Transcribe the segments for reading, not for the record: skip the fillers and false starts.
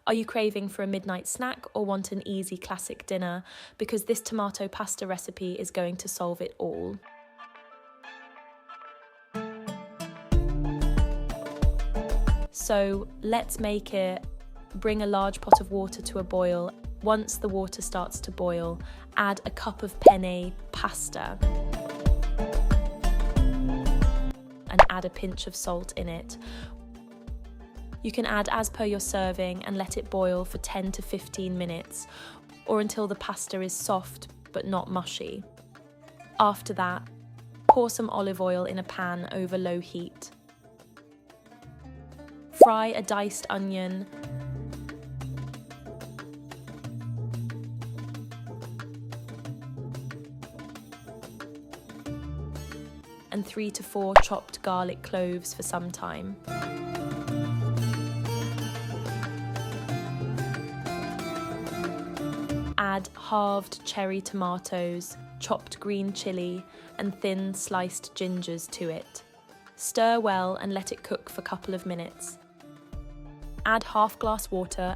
Are you craving for a midnight snack or want an easy classic dinner? Because this tomato pasta recipe is going to solve it all. So let's make it. Bring a large pot of water to a boil. Once the water starts to boil, add a cup of penne pasta and add a pinch of salt in it. You can add as per your serving and let it boil for 10 to 15 minutes or until the pasta is soft but not mushy. After that, pour some olive oil in a pan over low heat. Fry a diced onion and 3 to 4 chopped garlic cloves for some time. Add halved cherry tomatoes, chopped green chilli, and thin sliced gingers to it. Stir well and let it cook for a couple of minutes. Add half glass water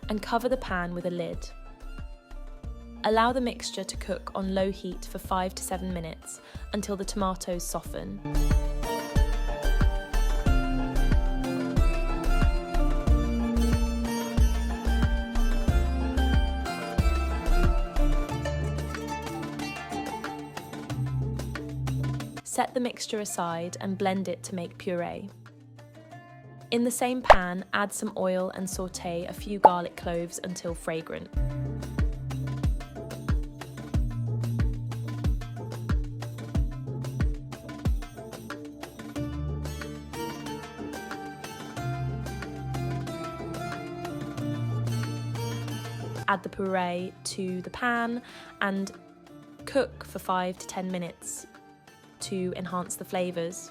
and cover the pan with a lid. Allow the mixture to cook on low heat for 5 to 7 minutes until the tomatoes soften. Set the mixture aside and blend it to make puree. In the same pan, add some oil and sauté a few garlic cloves until fragrant. Add the puree to the pan and cook for 5 to 10 minutes to enhance the flavours.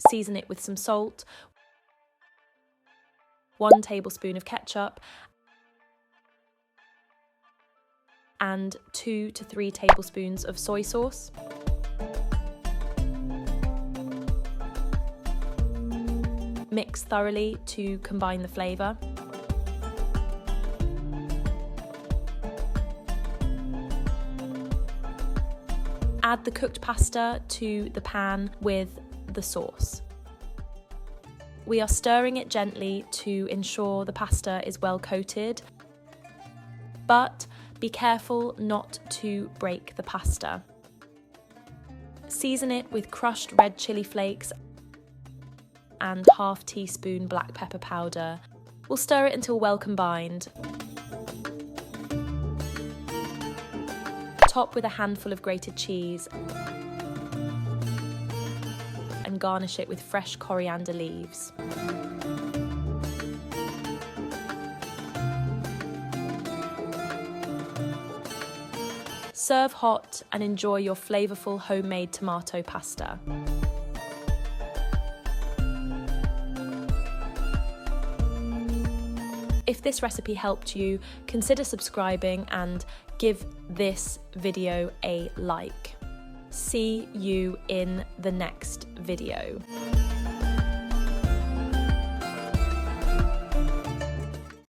Season it with some salt, 1 tablespoon of ketchup, and 2 to 3 tablespoons of soy sauce. Mix thoroughly to combine the flavour. Add the cooked pasta to the pan with the sauce. We are stirring it gently to ensure the pasta is well coated, but be careful not to break the pasta. Season it with crushed red chili flakes and ½ teaspoon black pepper powder. We'll stir it until well combined. Top with a handful of grated cheese and garnish it with fresh coriander leaves. Serve hot and enjoy your flavorful homemade tomato pasta. If this recipe helped you, consider subscribing and give this video a like. See you in the next video.